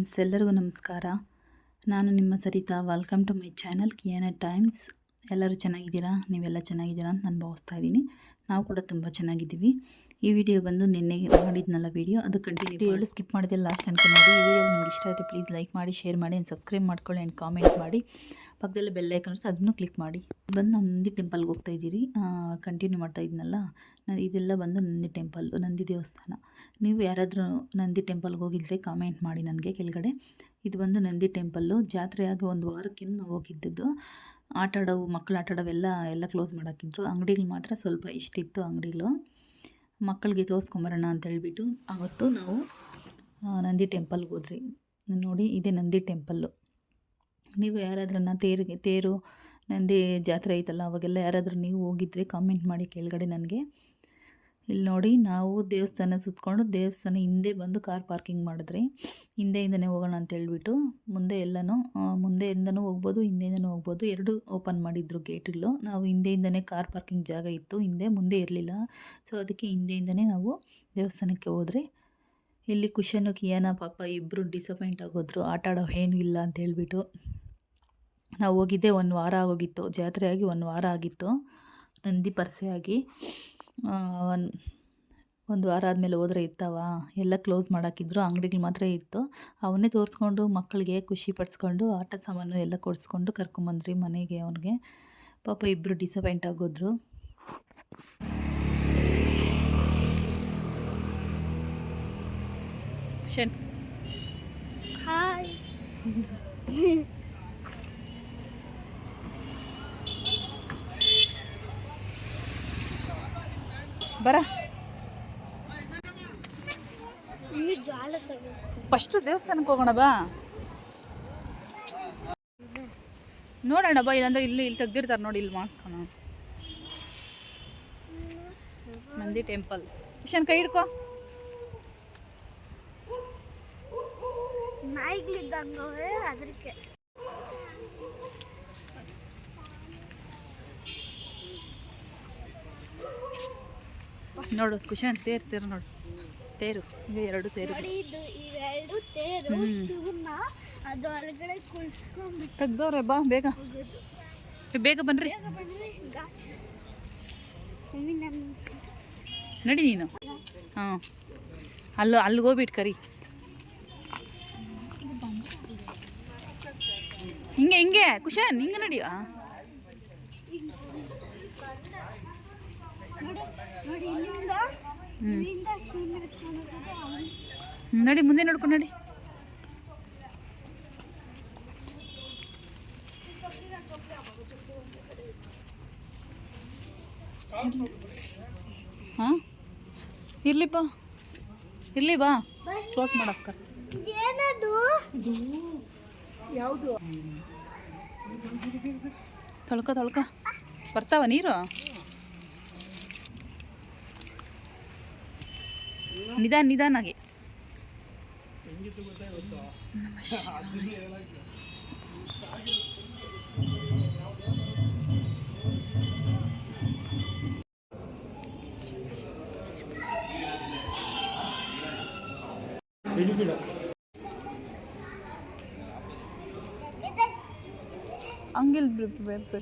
Friends, ಎಲ್ಲರಿಗೂ ನಮಸ್ಕಾರ. ನಾನು ನಿಮ್ಮ Sarita. Welcome to my channel Kiyana Times. ಎಲ್ಲರೂ ಚೆನ್ನಾಗಿದ್ದೀರಾ? ನೀವೆಲ್ಲ ಚೆನ್ನಾಗಿದ್ದೀರಾ ಅಂತ ನಾನು ಭಾವಿಸ್ತಾ ಇದ್ದೀನಿ. ನಾವು ಕೂಡ ತುಂಬ ಚೆನ್ನಾಗಿದ್ದೀವಿ. ಈ ವಿಡಿಯೋ ಬಂದು ನಿನ್ನೆ ಮಾಡಿದ್ನಲ್ಲ ವಿಡಿಯೋ, ಅದು ಕಂಟಿನ್ಯೂ ಸ್ಕಿಪ್ ಮಾಡಿದೆ ಲಾಸ್ಟ್ ತನಕ ನೋಡಿ. ಈ ವಿಡಿಯೋ ನಿಮ್ಗೆ ಇಷ್ಟ ಆಯಿತು ಪ್ಲೀಸ್ ಲೈಕ್ ಮಾಡಿ, ಶೇರ್ ಮಾಡಿ, ಆ್ಯಂಡ್ ಸಬ್ಸ್ಕ್ರೈಬ್ ಮಾಡ್ಕೊಳ್ಳಿ, ಆ್ಯಂಡ್ ಕಾಮೆಂಟ್ ಮಾಡಿ. ಪಕ್ಕದಲ್ಲಿ ಬೆಲ್ ಐಕಾನ್ ಇರುತ್ತೆ, ಅದನ್ನು ಕ್ಲಿಕ್ ಮಾಡಿ. ಬಂದು ನಾವು ನಂದಿ ಟೆಂಪಲ್ಗೆ ಹೋಗ್ತಾ ಇದ್ದೀರಿ. ಕಂಟಿನ್ಯೂ ಮಾಡ್ತಾ ಇದ್ನಲ್ಲ, ಇದೆಲ್ಲ ಬಂದು ನಂದಿ ಟೆಂಪಲ್, ನಂದಿ ದೇವಸ್ಥಾನ. ನೀವು ಯಾರಾದರೂ ನಂದಿ ಟೆಂಪಲ್ಗೆ ಹೋಗಿದ್ರೆ ಕಾಮೆಂಟ್ ಮಾಡಿ ನನಗೆ ಕೆಳಗಡೆ. ಇದು ಬಂದು ನಂದಿ ಟೆಂಪಲ್ಲು. ಜಾತ್ರೆಯಾಗಿ ಒಂದು ವಾರಕ್ಕಿಂತ ನಾವು ಹೋಗಿದ್ದದ್ದು. ಮಕ್ಕಳು ಆಟ ಆಡೋವೆಲ್ಲ ಕ್ಲೋಸ್ ಮಾಡಾಕಿದ್ರು. ಅಂಗಡಿಗಳು ಮಾತ್ರ ಸ್ವಲ್ಪ ಇಷ್ಟಿತ್ತು ಅಂಗಡಿಗಳು. ಮಕ್ಕಳಿಗೆ ತೋರಿಸ್ಕೊಂಬರೋಣ ಅಂತ ಹೇಳ್ಬಿಟ್ಟು ಆವತ್ತು ನಾವು ನಂದಿ ಟೆಂಪಲ್ಗೆ ಹೋದ್ರಿ. ನೋಡಿ, ಇದೇ ನಂದಿ ಟೆಂಪಲ್ಲು. ನೀವು ಯಾರಾದ್ರೂ ತೇರು ನಂದಿ ಜಾತ್ರೆ ಐತಲ್ಲ, ಅವಾಗೆಲ್ಲ ಯಾರಾದರೂ ನೀವು ಹೋಗಿದ್ರೆ ಕಾಮೆಂಟ್ ಮಾಡಿ ಕೆಳಗಡೆ ನನಗೆ. ಇಲ್ಲಿ ನೋಡಿ, ನಾವು ದೇವಸ್ಥಾನ ಸುತ್ತಕೊಂಡು ದೇವಸ್ಥಾನ ಹಿಂದೆ ಬಂದು ಕಾರ್ ಪಾರ್ಕಿಂಗ್ ಮಾಡಿದ್ರಿ. ಹಿಂದೆಯಿಂದನೇ ಹೋಗೋಣ ಅಂತ ಹೇಳ್ಬಿಟ್ಟು ಮುಂದೆಯಿಂದನೂ ಹೋಗ್ಬೋದು, ಹಿಂದೆಯಿಂದನೂ ಹೋಗ್ಬೋದು. ಎರಡು ಓಪನ್ ಮಾಡಿದ್ರು ಗೇಟ್ಗಳು. ನಾವು ಹಿಂದೆಯಿಂದನೇ ಕಾರ್ ಪಾರ್ಕಿಂಗ್ ಜಾಗ ಇತ್ತು, ಮುಂದೆ ಇರಲಿಲ್ಲ. ಸೊ ಅದಕ್ಕೆ ಹಿಂದೆಯಿಂದನೇ ನಾವು ದೇವಸ್ಥಾನಕ್ಕೆ ಹೋದ್ರಿ. ಇಲ್ಲಿ ಕುಶನು ಕಿಯಾನ ಪಾಪ ಇಬ್ಬರು ಡಿಸಪಾಯಿಂಟ್ ಆಗೋದ್ರು, ಆಟ ಆಡೋ ಏನೂ ಇಲ್ಲ ಅಂತ ಹೇಳ್ಬಿಟ್ಟು. ನಾವು ಹೋಗಿದ್ದೆ 1 ವಾರ ಆಗೋಗಿತ್ತು, ಜಾತ್ರೆ ಆಗಿ 1 ವಾರ ಆಗಿತ್ತು. ನಂದಿ ಪರಿಸೆ ಆಗಿ 1 ವಾರ ಆದಮೇಲೆ ಹೋದರೆ ಇರ್ತಾವ, ಎಲ್ಲ ಕ್ಲೋಸ್ ಮಾಡಾಕಿದ್ರು. ಅಂಗಡಿಗಳು ಮಾತ್ರ ಇತ್ತು. ಅವನ್ನೇ ತೋರಿಸ್ಕೊಂಡು ಮಕ್ಕಳಿಗೆ ಖುಷಿ ಪಡಿಸ್ಕೊಂಡು ಆಟ ಸಾಮಾನು ಎಲ್ಲ ಕೊಡಿಸ್ಕೊಂಡು ಕರ್ಕೊಂಬಂದ್ರಿ ಮನೆಗೆ. ಅವನಿಗೆ ಪಾಪ ಇಬ್ಬರು ಡಿಸಪಾಯಿಂಟ್ ಆಗೋದ್ರು. ಹಾಯ್. ಬರ ಫಸ್ಟ್ ದೇವಸ್ಥಾನಕ್ಕೆ ಹೋಗೋಣ ಬಾ. ನೋಡೋಣ ಬಾ, ಇಲ್ಲಾಂದ್ರೆ ಇಲ್ಲಿ ತೆಗ್ದಿರ್ತಾರೆ ನೋಡಿ, ಇಲ್ಲಿ ಮಾಸ್ಕೋಣ. ನಂದಿ ಟೆಂಪಲ್. ಕಿಶನ್ ಕೈ ಹಿಡ್ಕೋ. ಅದಕ್ಕೆ ನೋಡು ಕುಶನ್, ತೇರು ನೋಡು, ತೇರು ಇದೆ, 2 ತೇರು. ತೆಗ್ದವ್ರೆ, ಬಾ ಬೇಗ ಬನ್ರಿ. ನಡಿ ನೀನು. ಹಾಂ, ಅಲ್ಲಿಗೆ ಹೋಗ್ಬಿಟ್ಟು ಕರಿ. ಹಿಂಗೆ ಕುಶನ್, ಹಿಂಗೆ ನಡಿ. ನಡಿ, ಮುಂದೆ ನೋಡ್ಕೊಂಡು ನಡಿ. ಹಾಂ, ಇರ್ಲಿ ಬಾ ಕ್ಲೋಸ್ ಮಾಡಕ್ಕ. ಯಾವುದು ತೊಳ್ಕೊ ಬರ್ತಾವ ನೀರು. ನಿಧಾನಾಗಿ. ಹಂಗಿಲ್ ಬೇಕು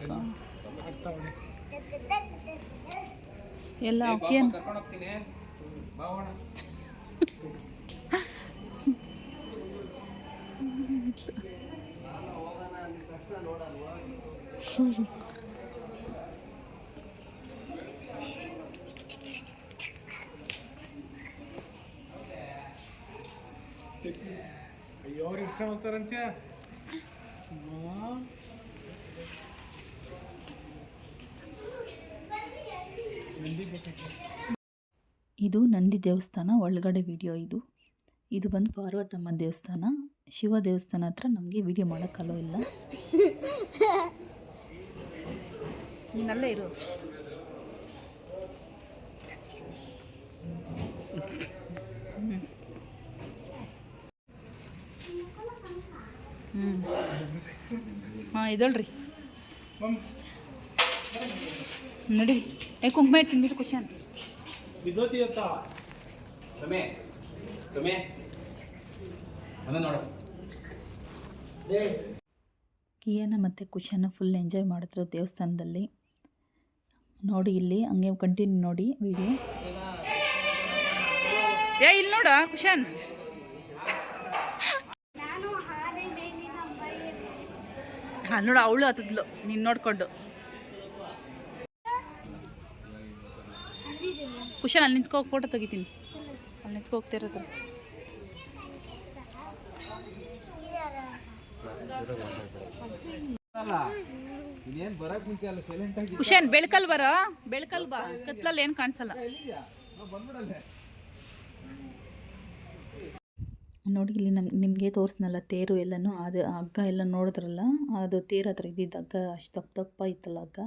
ಎಲ್ಲ. ಓಕೆ, ಅಯ್ಯೋ, ಅವ್ರು ಇಟ್ಕೊಂಡು ಹೋಗ್ತಾರಂತೆ. ಇದು ನಂದಿ ದೇವಸ್ಥಾನ ಒಳಗಡೆ ವಿಡಿಯೋ. ಇದು ಬಂದು ಪಾರ್ವತಮ್ಮ ದೇವಸ್ಥಾನ. ಶಿವ ದೇವಸ್ಥಾನ ಹತ್ರ ನಮಗೆ ವಿಡಿಯೋ ಮಾಡೋಕ್ಕಲ್ಲೋ ಇಲ್ಲ. ನಲ್ಲೇ ಇರು. ಹಾಂ, ಇದಳ್ರಿ ನಡಿ. ಕುಂಕುಮ ಇಟ್ಟು ನೀರು ಕುಶನ್ ಬಿದ್ದೋತಿ ಅಂತ ಸಮಯ ಸಮಯ ಅನ್ನ ನೋಡು ಕಿಯಾನ ಮತ್ತು ಕುಶನ ಫುಲ್ ಎಂಜಾಯ್ ಮಾಡಿದ್ರು ದೇವಸ್ಥಾನದಲ್ಲಿ. ನೋಡಿ ಇಲ್ಲಿ ಹಂಗೆ ಕಂಟಿನ್ಯೂ ನೋಡಿ ವಿಡಿಯೋ. ಇಲ್ಲಿ ನೋಡ ಕುಶನ್. ನಾನು ಹಾಡಿನ ಹಾಂ ನೋಡು ಅವಳು ಹತ್ತದ್ಲು ನೀನು ನೋಡ್ಕೊಂಡು. ಕುಶನ್ ಅಲ್ಲಿ ನಿಂತ್ಕೋ ಫೋಟೋ ತೆಗಿತೀನಿ. ಅಲ್ಲಿ ನಿಂತ್ಕೊ ಹೋಗ್ತಿರೋದ್ರ ಕುಶನ್ ಬೆಳಕಲ್ ಬರ ಬೆಳಕಲ್ ಬಾ ಕತ್ಲಲ್ಲಿ ಏನು ಕಾಣಿಸಲ್ಲ. ನೋಡಿ ಇಲ್ಲಿ ನಿಮಗೆ ತೋರಿಸ್ನಲ್ಲ ತೇರು ಎಲ್ಲನೂ ಅದು ಹಗ್ಗ ಎಲ್ಲ ನೋಡಿದ್ರಲ್ಲ, ಅದು ತೇರು ಹತ್ರ ಇದ್ದಿದ್ದು ಹಗ್ಗ ಅಷ್ಟು ದಪ್ಪ ಇತ್ತಲ್ಲ ಹಗ್ಗ,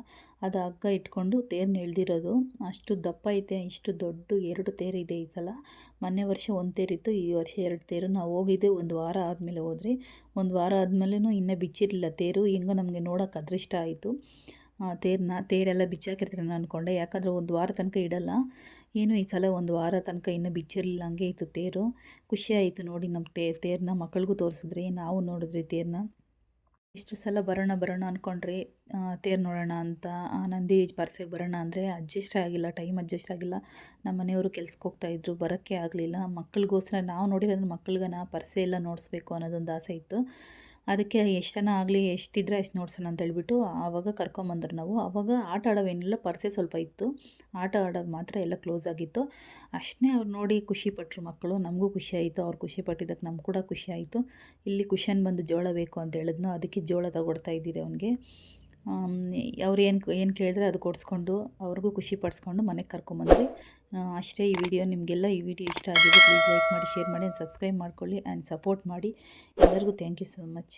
ಅದು ಹಗ್ಗ ಇಟ್ಕೊಂಡು ತೇರನ್ನ ಎಳ್ದಿರೋದು. ಅಷ್ಟು ದಪ್ಪ ಐತೆ. ಇಷ್ಟು ದೊಡ್ಡ 2 ತೇರು ಇದೆ ಈ ಸಲ. ಮೊನ್ನೆ ವರ್ಷ 1 ತೇರಿತ್ತು, ಈ ವರ್ಷ 2 ತೇರು. ನಾವು ಹೋಗಿದ್ದೆ 1 ವಾರ ಆದಮೇಲೆ ಹೋದ್ರಿ. 1 ವಾರ ಆದಮೇಲೂ ಇನ್ನೂ ಬಿಚ್ಚಿರಲಿಲ್ಲ ತೇರು. ಹೆಂಗೋ ನಮಗೆ ನೋಡೋಕೆ ಅದೃಷ್ಟ ಆಯಿತು. ತೇರೆಲ್ಲ ಬಿಚ್ಚಾಕಿರ್ತೀರ ನಾನು ಅಂದ್ಕೊಂಡೆ, ಯಾಕಂದರೆ 1 ವಾರ ತನಕ ಇಡಲ್ಲ. ಏನು ಈ ಸಲ 1 ವಾರ ತನಕ ಇನ್ನೂ ಬಿಚ್ಚಿರಲಿಲ್ಲ, ಹಂಗೆ ಇತ್ತು ತೇರು. ಖುಷಿ ಆಯಿತು ನೋಡಿ ನಮ್ಮ ತೇರನ್ನ ಮಕ್ಕಳಿಗೂ ತೋರಿಸಿದ್ರಿ, ನಾವು ನೋಡಿದ್ರಿ ತೇರನ್ನ. ಇಷ್ಟು ಸಲ ಬರೋಣ ಅಂದ್ಕೊಂಡ್ರಿ ತೇರು ನೋಡೋಣ ಅಂತ, ನಂದಿ ಪರ್ಸೆಗೆ ಬರೋಣ ಅಂದರೆ ಟೈಮ್ ಅಡ್ಜಸ್ಟ್ ಆಗಿಲ್ಲ. ನಮ್ಮ ಮನೆಯವರು ಕೆಲ್ಸಕ್ಕೆ ಹೋಗ್ತಾಯಿದ್ರು, ಬರೋಕ್ಕೆ ಆಗಲಿಲ್ಲ. ಮಕ್ಕಳಿಗೋಸ್ಕರ ನಾವು ನೋಡಿರೋದ್ರೆ ಮಕ್ಕಳಿಗೆ ಪರ್ಸೆ ಎಲ್ಲ ನೋಡಿಸ್ಬೇಕು ಅನ್ನೋದೊಂದು ಆಸೆ ಇತ್ತು. ಅದಕ್ಕೆ ಎಷ್ಟು ಜನ ಆಗಲಿ, ಎಷ್ಟಿದ್ರೆ ಅಷ್ಟು ನೋಡ್ಸೋಣ ಅಂತ ಹೇಳ್ಬಿಟ್ಟು ಆವಾಗ ಕರ್ಕೊಂಬಂದ್ರು ನಾವು. ಆವಾಗ ಆಟ ಆಡೋವೇನಿಲ್ಲ, ಪರ್ಸೆ ಸ್ವಲ್ಪ ಇತ್ತು, ಆಟ ಆಡೋದು ಮಾತ್ರ ಎಲ್ಲ ಕ್ಲೋಸ್ ಆಗಿತ್ತು. ಅಷ್ಟೇ ಅವ್ರು ನೋಡಿ ಖುಷಿಪಟ್ಟರು ಮಕ್ಕಳು. ನಮಗೂ ಖುಷಿ ಆಯಿತು, ಅವ್ರು ಖುಷಿ ಪಟ್ಟಿದ್ದಕ್ಕೆ ನಮ್ಗೆ ಕೂಡ ಖುಷಿ ಆಯಿತು. ಇಲ್ಲಿ ಕುಶನ್ ಬಂದು ಜೋಳ ಬೇಕು ಅಂತ ಹೇಳಿದ್ನು, ಅದಕ್ಕೆ ಜೋಳ ತಗೊಡ್ತಾ ಇದ್ದೀರಿ ಅವನಿಗೆ. ಅವ್ರು ಏನು ಕೇಳಿದ್ರೆ ಅದು ಕೊಡಿಸ್ಕೊಂಡು ಅವ್ರಿಗೂ ಖುಷಿ ಪಡಿಸ್ಕೊಂಡು ಮನೆಗೆ ಕರ್ಕೊಂಬಂದ್ರಿ. ಅಷ್ಟೇ ಈ ವಿಡಿಯೋ. ನಿಮಗೆಲ್ಲ ಈ ವಿಡಿಯೋ ಇಷ್ಟ ಆಗಿದೆ ಪ್ಲೀಸ್ ಲೈಕ್ ಮಾಡಿ, ಶೇರ್ ಮಾಡಿ, ಸಬ್ಸ್ಕ್ರೈಬ್ ಮಾಡ್ಕೊಳ್ಳಿ ಆ್ಯಂಡ್ ಸಪೋರ್ಟ್ ಮಾಡಿ. ಎಲ್ಲರಿಗೂ ಥ್ಯಾಂಕ್ ಯು ಸೋ ಮಚ್.